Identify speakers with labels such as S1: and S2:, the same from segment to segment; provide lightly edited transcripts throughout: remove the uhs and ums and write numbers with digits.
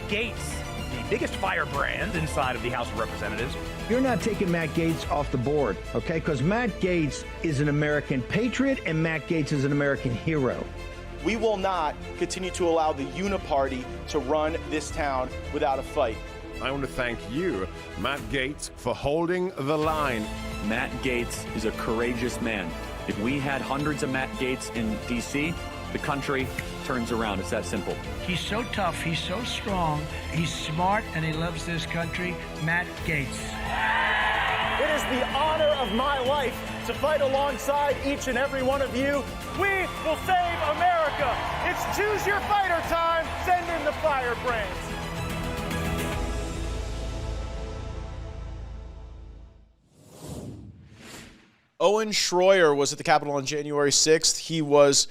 S1: Gaetz, the biggest firebrand inside of the House of Representatives.
S2: You're not taking Matt Gaetz off the board, okay? Because Matt Gaetz is an American patriot and Matt Gaetz is an American hero.
S3: We will not continue to allow the uniparty to run this town without a fight.
S4: I want to thank you, Matt Gaetz, for holding the line.
S5: Matt Gaetz is a courageous man. If we had hundreds of Matt Gaetz in D.C., the country turns around. It's that simple.
S6: He's so tough, he's so strong, he's smart, and he loves this country. Matt Gaetz.
S3: It is the honor of my life to fight alongside each and every one of you. We will save America. It's choose your fighter time. Send in the Firebrands. Owen Shroyer was at the Capitol on January 6th. He was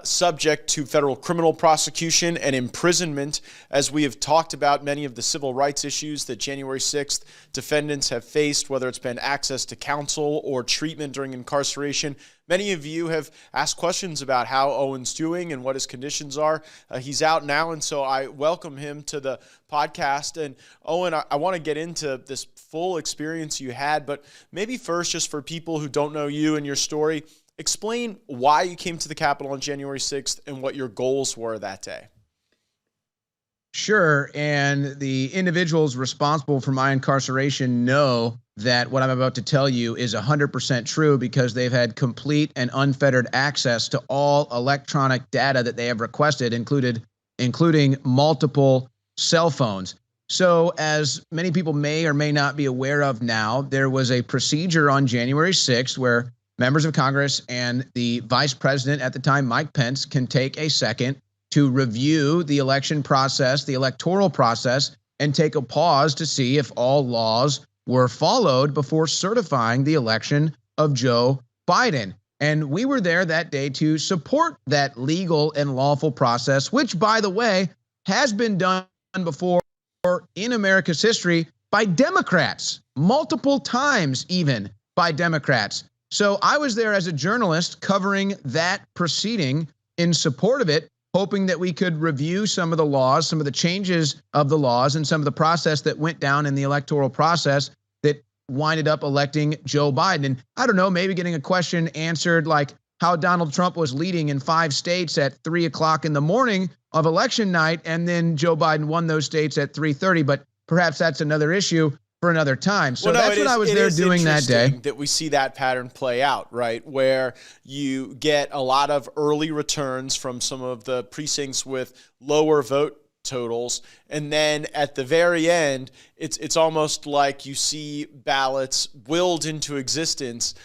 S3: subject to federal criminal prosecution and imprisonment. As we have talked about many of the civil rights issues that January 6th defendants have faced, whether it's been access to counsel or treatment during incarceration. Many of you have asked questions about how Owen's doing and what his conditions are. He's out now, and so I welcome him to the podcast. And Owen, I want to get into this full experience you had, but maybe first, just for people who don't know you and your story, explain why you came to the Capitol on January 6th and what your goals were that day.
S7: Sure. And the individuals responsible for my incarceration know that what I'm about to tell you is 100% true because they've had complete and unfettered access to all electronic data that they have requested, including multiple cell phones. So as many people may or may not be aware of now, there was a procedure on January 6th where members of Congress and the vice president at the time, Mike Pence, can take a second to review the election process, the electoral process, and take a pause to see if all laws were followed before certifying the election of Joe Biden. And we were there that day to support that legal and lawful process, which, by the way, has been done before in America's history by Democrats, multiple times even by Democrats. So I was there as a journalist covering that proceeding in support of it, hoping that we could review some of the laws, some of the changes of the laws, and some of the process that went down in the electoral process that winded up electing Joe Biden. And I don't know, maybe getting a question answered like how Donald Trump was leading in 5 states at 3 o'clock in the morning of election night, and then Joe Biden won those states at 3:30. But perhaps that's another issue for another time. So that's what I was there doing that day.
S3: That we see that pattern play out, right? Where you get a lot of early returns from some of the precincts with lower vote totals. And then at the very end, it's almost like you see ballots willed into existence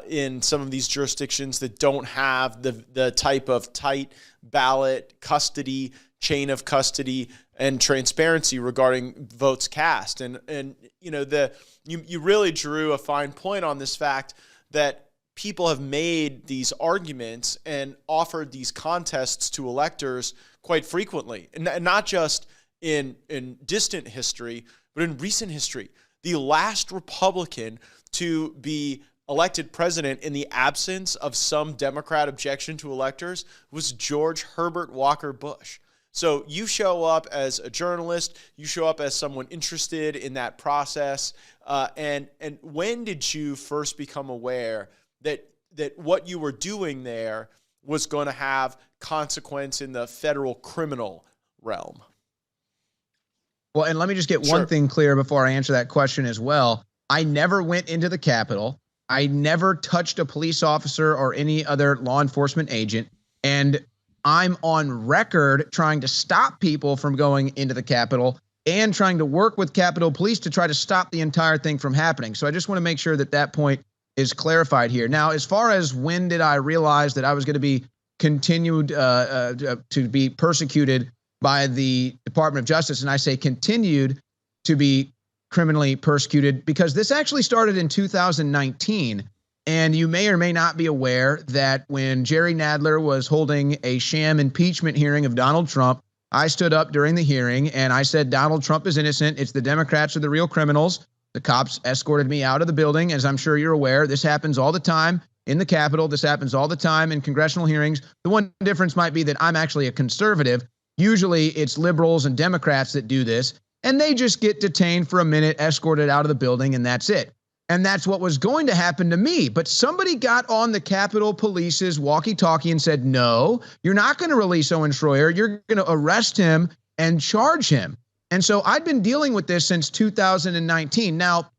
S3: in some of these jurisdictions that don't have the type of tight ballot custody, chain of custody, and transparency regarding votes cast. And you know, you really drew a fine point on this fact that people have made these arguments and offered these contests to electors quite frequently, and not just in distant history, but in recent history. The last Republican to be elected president in the absence of some Democrat objection to electors was George Herbert Walker Bush. So you show up as a journalist, you show up as someone interested in that process, and when did you first become aware that what you were doing there was going to have consequence in the federal criminal realm?
S7: Well, and let me just get one thing clear before I answer that question as well. I never went into the Capitol. I never touched a police officer or any other law enforcement agent, and I'm on record trying to stop people from going into the Capitol and trying to work with Capitol Police to try to stop the entire thing from happening. So I just want to make sure that that point is clarified here. Now, as far as when did I realize that I was going to be continued to be persecuted by the Department of Justice, and I say continued to be criminally persecuted, because this actually started in 2019. And you may or may not be aware that when Jerry Nadler was holding a sham impeachment hearing of Donald Trump, I stood up during the hearing and I said, Donald Trump is innocent. It's the Democrats who are the real criminals. The cops escorted me out of the building. As I'm sure you're aware, this happens all the time in the Capitol. This happens all the time in congressional hearings. The one difference might be that I'm actually a conservative. Usually it's liberals and Democrats that do this, and they just get detained for a minute, escorted out of the building, and that's it. And that's what was going to happen to me. But somebody got on the Capitol Police's walkie-talkie and said, no, you're not going to release Owen Shroyer. You're going to arrest him and charge him. And so I've been dealing with this since 2019. Now,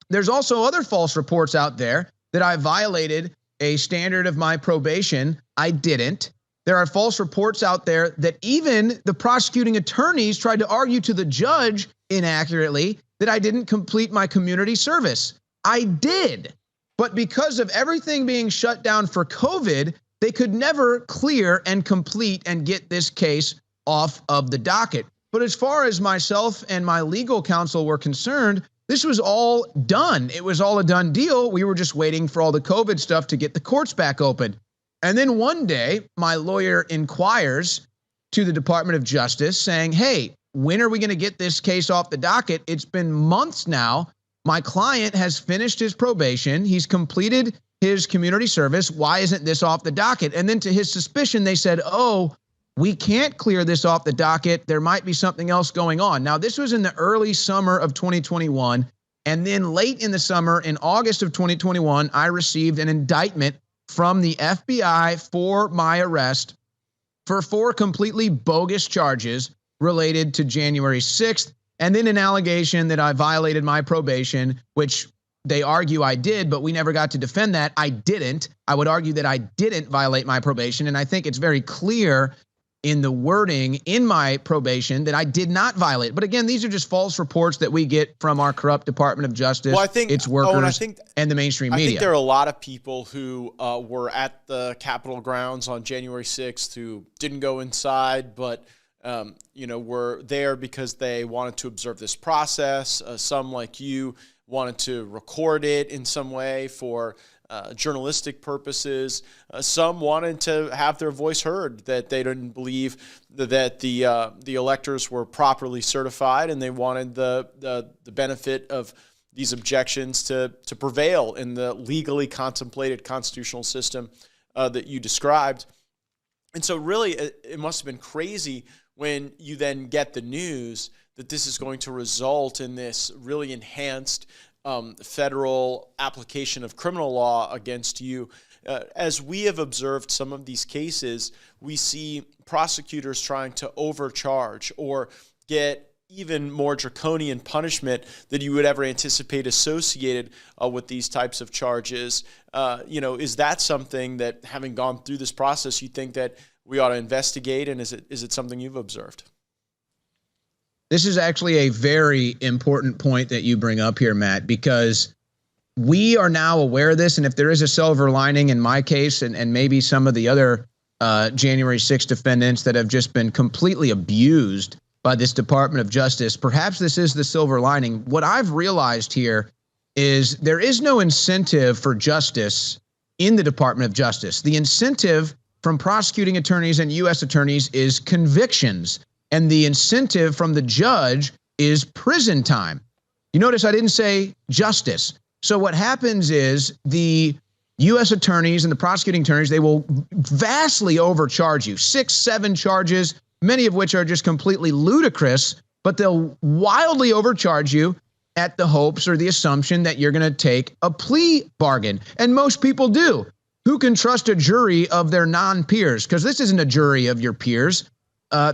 S7: there's also other false reports out there that I violated a standard of my probation. I didn't. There are false reports out there that even the prosecuting attorneys tried to argue to the judge inaccurately that I didn't complete my community service. I did. But because of everything being shut down for COVID, they could never clear and complete and get this case off of the docket. But as far as myself and my legal counsel were concerned, this was all done. It was all a done deal. We were just waiting for all the COVID stuff to get the courts back open. And then one day, my lawyer inquires to the Department of Justice saying, hey, when are we going to get this case off the docket? It's been months now. My client has finished his probation. He's completed his community service. Why isn't this off the docket? And then to his suspicion, they said, oh, we can't clear this off the docket. There might be something else going on. Now, this was in the early summer of 2021. And then late in the summer, in August of 2021, I received an indictment from the FBI for my arrest for 4 completely bogus charges related to January 6th. And then an allegation that I violated my probation, which they argue I did, but we never got to defend that. I didn't. I would argue that I didn't violate my probation. And I think it's very clear in the wording in my probation that I did not violate. But again, these are just false reports that we get from our corrupt Department of Justice,
S3: well, I think,
S7: its workers, and the mainstream media.
S3: I think there are a lot of people who were at the Capitol grounds on January 6th who didn't go inside, but were there because they wanted to observe this process. Some, like you, wanted to record it in some way for journalistic purposes. Some wanted to have their voice heard, that they didn't believe that the electors were properly certified, and they wanted the benefit of these objections to prevail in the legally contemplated constitutional system that you described. And so really, it must have been crazy when you then get the news that this is going to result in this really enhanced federal application of criminal law against you. As we have observed some of these cases, we see prosecutors trying to overcharge or get even more draconian punishment than you would ever anticipate associated with these types of charges. Is that something that, having gone through this process, you think that we ought to investigate, and is it something you've observed?
S7: This is actually a very important point that you bring up here, Matt, because we are now aware of this. And if there is a silver lining in my case, and maybe some of the other January 6th defendants that have just been completely abused by this Department of Justice, perhaps this is the silver lining. What I've realized here is there is no incentive for justice in the Department of Justice. The incentive from prosecuting attorneys and U.S. attorneys is convictions. And the incentive from the judge is prison time. You notice I didn't say justice. So what happens is the U.S. attorneys and the prosecuting attorneys, they will vastly overcharge you. 6, 7 charges, many of which are just completely ludicrous, but they'll wildly overcharge you at the hopes or the assumption that you're going to take a plea bargain. And most people do. Who can trust a jury of their non-peers? Because this isn't a jury of your peers.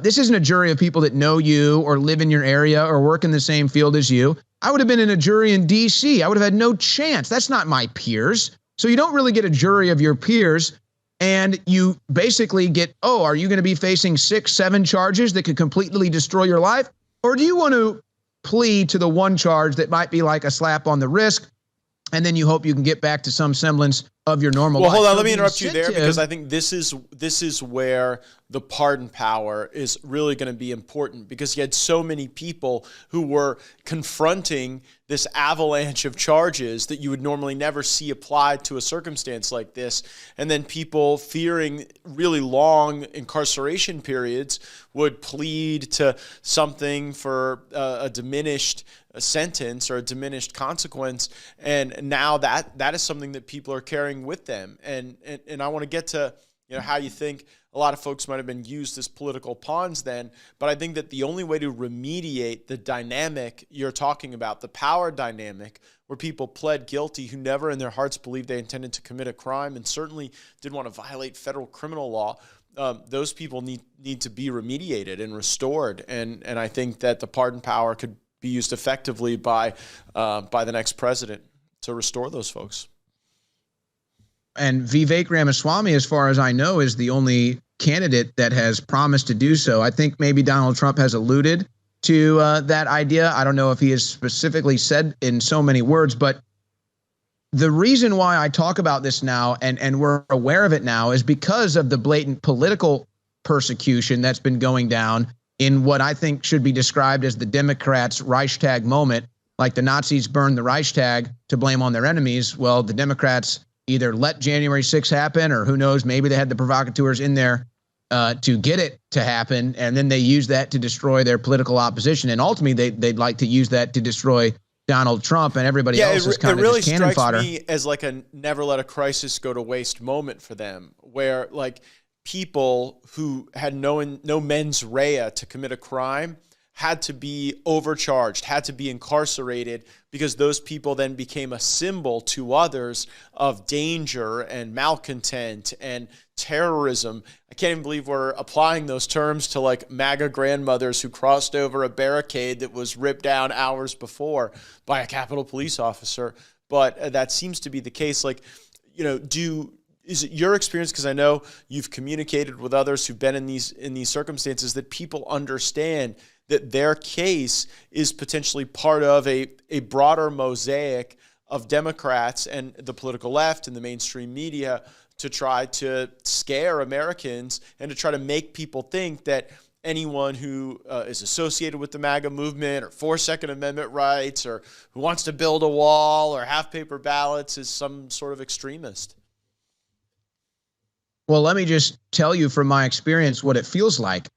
S7: This isn't a jury of people that know you or live in your area or work in the same field as you. I would have been in a jury in D.C. I would have had no chance. That's not my peers. So you don't really get a jury of your peers, and you basically get, are you going to be facing 6, 7 charges that could completely destroy your life? Or do you want to plea to the one charge that might be like a slap on the wrist, and then you hope you can get back to some semblance of your normal life?
S3: Well, hold on. Let me interrupt you there, because I think this is where the pardon power is really going to be important, because you had so many people who were confronting this avalanche of charges that you would normally never see applied to a circumstance like this. And then people fearing really long incarceration periods would plead to something for a diminished sentence or a diminished consequence. And now that is something that people are carrying with them. And I want to get to how you think a lot of folks might have been used as political pawns then. But I think that the only way to remediate the dynamic you're talking about, the power dynamic, where people pled guilty who never in their hearts believed they intended to commit a crime and certainly didn't want to violate federal criminal law, those people need to be remediated and restored. And I think that the pardon power could be used effectively by the next president to restore those folks.
S7: And Vivek Ramaswamy, as far as I know, is the only candidate that has promised to do so. I think maybe Donald Trump has alluded to that idea. I don't know if he has specifically said in so many words, but the reason why I talk about this now and we're aware of it now is because of the blatant political persecution that's been going down in what I think should be described as the Democrats' Reichstag moment. Like the Nazis burned the Reichstag to blame on their enemies. Well, the Democrats either let January 6th happen, or who knows, maybe they had the provocateurs in there to get it to happen, and then they use that to destroy their political opposition. And ultimately, they'd like to use that to destroy Donald Trump, and everybody else is kind of just cannon fodder.
S3: It really strikes me as like a never let a crisis go to waste moment for them, where like people who had no mens rea to commit a crime had to be overcharged, had to be incarcerated, because those people then became a symbol to others of danger and malcontent and terrorism. I can't even believe we're applying those terms to like MAGA grandmothers who crossed over a barricade that was ripped down hours before by a Capitol Police officer. But that seems to be the case. Like, is it your experience, because I know you've communicated with others who've been in these circumstances, that people understand that their case is potentially part of a broader mosaic of Democrats and the political left and the mainstream media to try to scare Americans and to try to make people think that anyone who is associated with the MAGA movement or for Second Amendment rights or who wants to build a wall or have paper ballots is some sort of extremist?
S7: Well, let me just tell you from my experience what it feels like.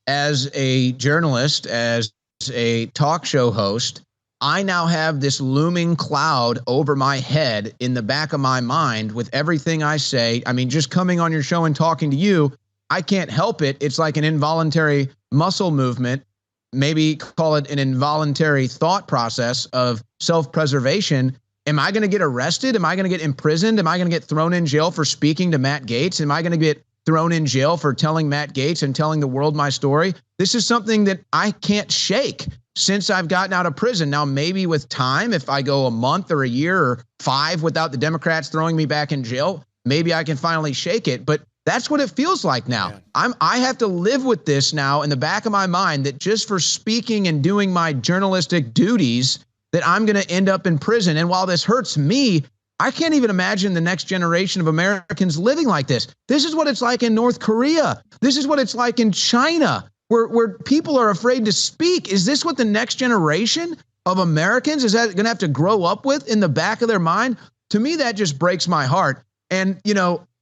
S7: As a journalist, as a talk show host, I now have this looming cloud over my head in the back of my mind with everything I say. I mean, just coming on your show and talking to you, I can't help it. It's like an involuntary muscle movement, maybe call it an involuntary thought process of self-preservation. Am I going to get arrested? Am I going to get imprisoned? Am I going to get thrown in jail for speaking to Matt Gaetz? Am I going to get thrown in jail for telling Matt Gaetz and telling the world my story? This is something that I can't shake since I've gotten out of prison. Now, maybe with time, if I go a month or a year or 5 without the Democrats throwing me back in jail, maybe I can finally shake it. But that's what it feels like now. Yeah. I have to live with this now in the back of my mind, that just for speaking and doing my journalistic duties, that I'm going to end up in prison. And while this hurts me, I can't even imagine the next generation of Americans living like this. This is what it's like in North Korea. This is what it's like in China, where people are afraid to speak. Is this what the next generation of Americans is going to have to grow up with in the back of their mind? To me, that just breaks my heart. And,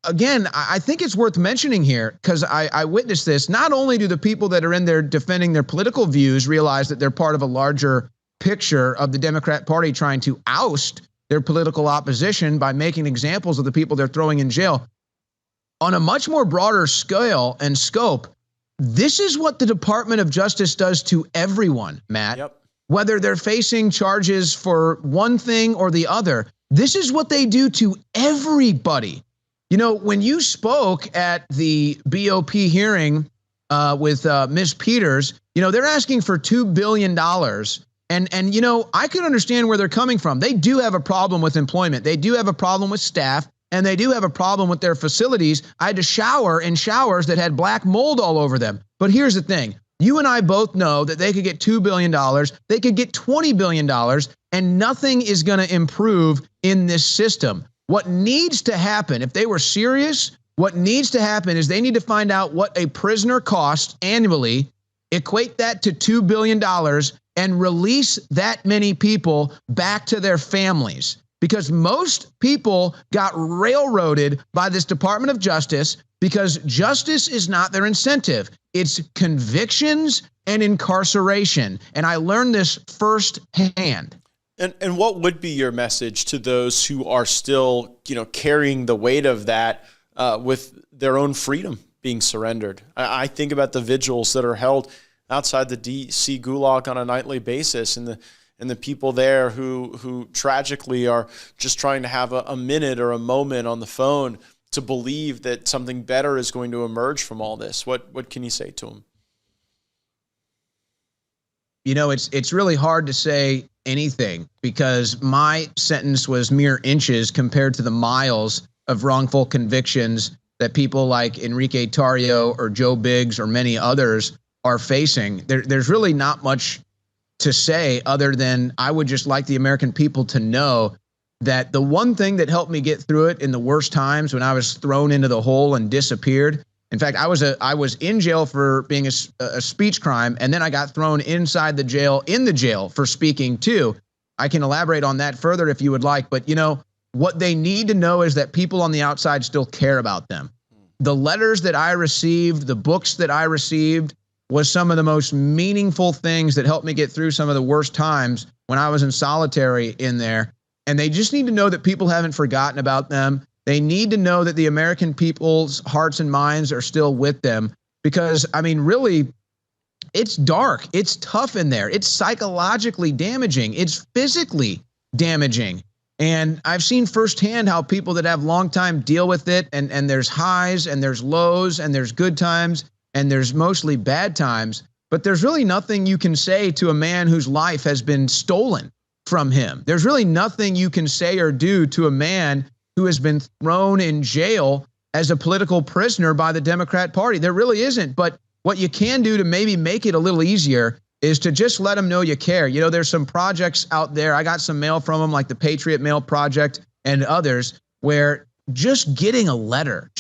S7: again, I think it's worth mentioning here, because I witnessed this. Not only do the people that are in there defending their political views realize that they're part of a larger picture of the Democrat Party trying to oust their political opposition by making examples of the people they're throwing in jail. On a much more broader scale and scope, this is what the Department of Justice does to everyone, Matt.
S3: Yep.
S7: Whether they're facing charges for one thing or the other, this is what they do to everybody. When you spoke at the BOP hearing with Ms. Peters, they're asking for $2 billion. And I can understand where they're coming from. They do have a problem with employment. They do have a problem with staff, and they do have a problem with their facilities. I had to shower in showers that had black mold all over them. But here's the thing. You and I both know that they could get $2 billion. They could get $20 billion, and nothing is going to improve in this system. What needs to happen, if they were serious, what needs to happen is they need to find out what a prisoner costs annually, equate that to $2 billion, and release that many people back to their families. Because most people got railroaded by this Department of Justice, because justice is not their incentive. It's convictions and incarceration. And I learned this firsthand.
S3: And what would be your message to those who are still, carrying the weight of that with their own freedom being surrendered. I think about the vigils that are held outside the D.C. gulag on a nightly basis, and the people there who tragically are just trying to have a minute or a moment on the phone to believe that something better is going to emerge from all this. What can you say to them?
S7: You know, it's really hard to say anything because my sentence was mere inches compared to the miles of wrongful convictions that people like Enrique Tarrio or Joe Biggs or many others are facing. There's really not much to say other than I would just like the American people to know that the one thing that helped me get through it in the worst times when I was thrown into the hole and disappeared. In fact, I was in jail for being a speech crime, and then I got thrown inside the jail, in the jail for speaking too. I can elaborate on that further if you would like, but you know, what they need to know is that people on the outside still care about them. The letters that I received, the books that I received, was some of the most meaningful things that helped me get through some of the worst times when I was in solitary in there. And they just need to know that people haven't forgotten about them. They need to know that the American people's hearts and minds are still with them because, I mean, really, it's dark. It's tough in there. It's psychologically damaging. It's physically damaging. And I've seen firsthand how people that have long time deal with it, and there's highs and there's lows and there's good times and there's mostly bad times, but there's really nothing you can say to a man whose life has been stolen from him. There's really nothing you can say or do to a man who has been thrown in jail as a political prisoner by the Democrat Party. There really isn't. But what you can do to maybe make it a little easier is to just let them know you care. You know, there's some projects out there. I got some mail from them, like the Patriot Mail Project and others, where just getting a letter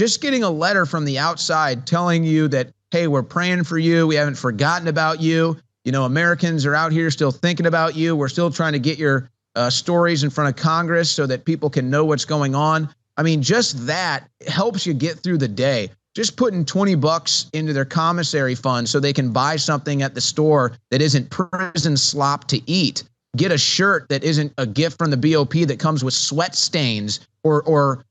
S7: from the outside telling you that, hey, we're praying for you. We haven't forgotten about you. You know, Americans are out here still thinking about you. We're still trying to get your stories in front of Congress so that people can know what's going on. I mean, just that helps you get through the day. Just putting $20 into their commissary fund so they can buy something at the store that isn't prison slop to eat. Get a shirt that isn't a gift from the BOP that comes with sweat stains or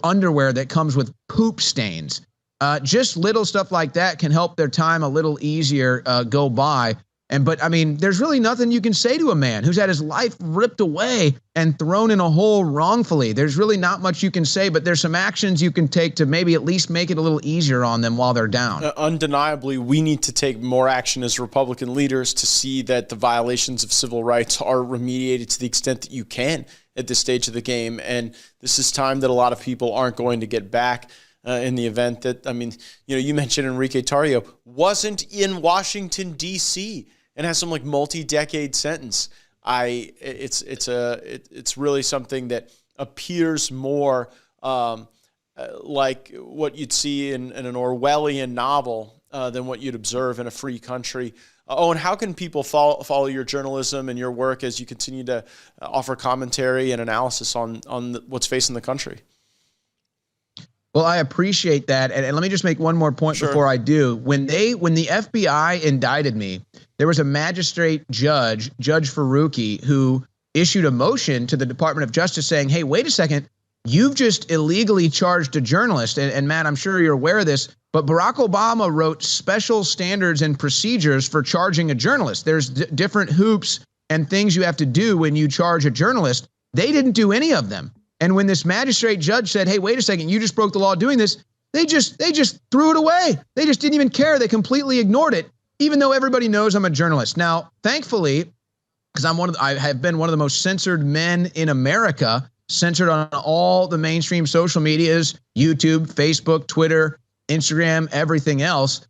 S7: underwear that comes with poop stains. Just little stuff like that can help their time a little easier go by. But I mean, there's really nothing you can say to a man who's had his life ripped away and thrown in a hole wrongfully. There's really not much you can say, but there's some actions you can take to maybe at least make it a little easier on them while they're down.
S3: Undeniably, we need to take more action as Republican leaders to see that the violations of civil rights are remediated to the extent that you can at this stage of the game. And this is time that a lot of people aren't going to get back. In the event that, I mean, you know, you mentioned Enrique Tarrio wasn't in Washington, D.C. and has some like multi-decade sentence. It's really something that appears more like what you'd see in an Orwellian novel than what you'd observe in a free country. Owen, how can people follow your journalism and your work as you continue to offer commentary and analysis on what's facing the country?
S7: Well, I appreciate that. And let me just make one more point before I do. When the FBI indicted me, there was a magistrate judge, Judge Faruqi, who issued a motion to the Department of Justice saying, hey, wait a second, you've just illegally charged a journalist. And Matt, I'm sure you're aware of this, but Barack Obama wrote special standards and procedures for charging a journalist. There's different hoops and things you have to do when you charge a journalist. They didn't do any of them. And when this magistrate judge said, hey, wait a second, you just broke the law doing this, they just threw it away. They just didn't even care. They completely ignored it, even though everybody knows I'm a journalist. Now, thankfully, because I have been one of the most censored men in America, censored on all the mainstream social medias, YouTube, Facebook, Twitter, Instagram, everything else.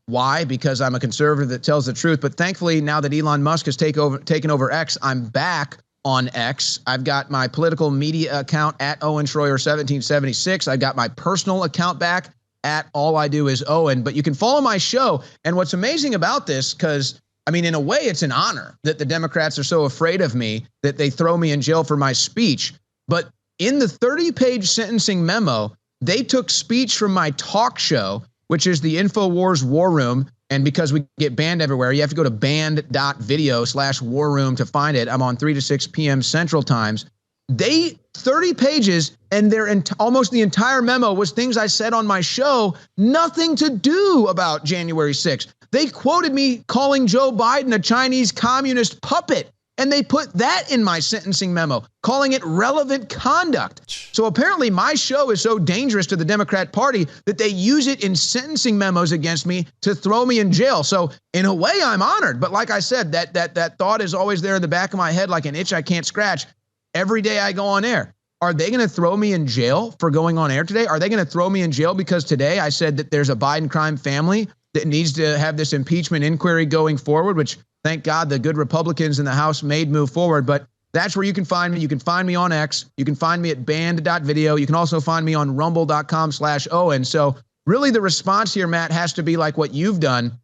S7: Why? Because I'm a conservative that tells the truth. But thankfully, now that Elon Musk has taken over X, I'm back on X. I've got my political media account at Owen Shroyer 1776. I've got my personal account back at All I Do Is Owen. But you can follow my show. And what's amazing about this, because I mean, in a way, it's an honor that the Democrats are so afraid of me that they throw me in jail for my speech. But in the 30-page sentencing memo, they took speech from my talk show, which is the Infowars War Room. And because we get banned everywhere, you have to go to banned.video/war room to find it. I'm on 3 to 6 p.m. Central Times. They 30 pages, and almost the entire memo was things I said on my show, nothing to do about January 6th. They quoted me calling Joe Biden a Chinese communist puppet, and they put that in my sentencing memo, calling it relevant conduct. So apparently my show is so dangerous to the Democrat Party that they use it in sentencing memos against me to throw me in jail. So in a way, I'm honored. But like I said, that thought is always there in the back of my head like an itch I can't scratch. Every day I go on air. Are they going to throw me in jail for going on air today? Are they going to throw me in jail because today I said that there's a Biden crime family that needs to have this impeachment inquiry going forward, which thank God the good Republicans in the House made move forward. But that's where you can find me. You can find me on X. You can find me at band.video. You can also find me on rumble.com/Owen. So really the response here, Matt, has to be like what you've done.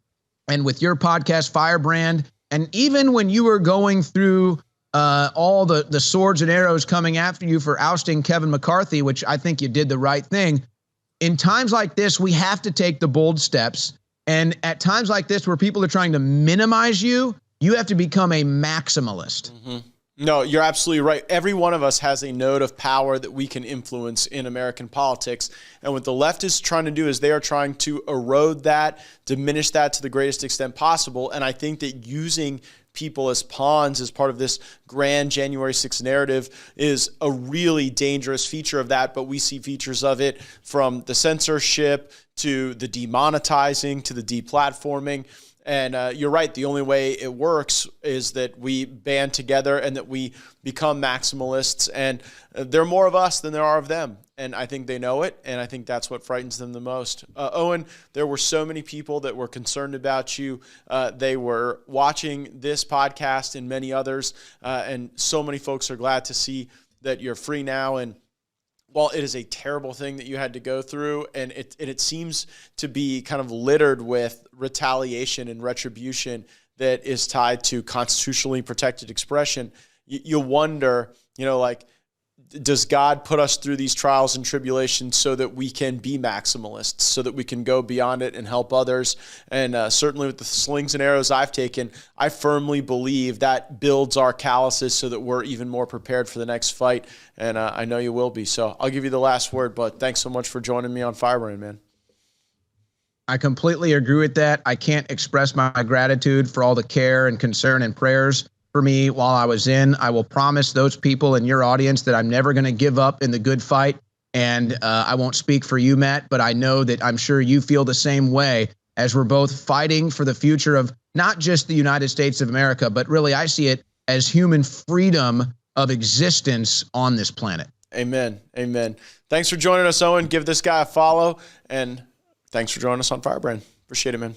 S7: And with your podcast, Firebrand, and even when you were going through all the swords and arrows coming after you for ousting Kevin McCarthy, which I think you did the right thing. In times like this, we have to take the bold steps. And at times like this, where people are trying to minimize you, you have to become a maximalist.
S3: Mm-hmm. No, you're absolutely right. Every one of us has a node of power that we can influence in American politics. And what the left is trying to do is they are trying to erode that, diminish that to the greatest extent possible. And I think that using people as pawns as part of this grand January 6th narrative is a really dangerous feature of that. But we see features of it from the censorship to the demonetizing to the deplatforming. And you're right. The only way it works is that we band together and that we become maximalists. And there are more of us than there are of them. And I think they know it. And I think that's what frightens them the most. Owen, there were so many people that were concerned about you. They were watching this podcast and many others. And so many folks are glad to see that you're free now. And while it is a terrible thing that you had to go through, and it seems to be kind of littered with retaliation and retribution that is tied to constitutionally protected expression, you wonder, like, does God put us through these trials and tribulations so that we can be maximalists, so that we can go beyond it and help others? And certainly with the slings and arrows I've taken, I firmly believe that builds our calluses so that we're even more prepared for the next fight. And I know you will be. So I'll give you the last word, but thanks so much for joining me on Firebrand, man.
S7: I completely agree with that. I can't express my gratitude for all the care and concern and prayers for me while I was in. I will promise those people in your audience that I'm never going to give up in the good fight. And I won't speak for you, Matt, but I know that I'm sure you feel the same way as we're both fighting for the future of not just the United States of America, but really I see it as human freedom of existence on this planet.
S3: Amen. Amen. Thanks for joining us, Owen. Give this guy a follow. And thanks for joining us on Firebrand. Appreciate it, man.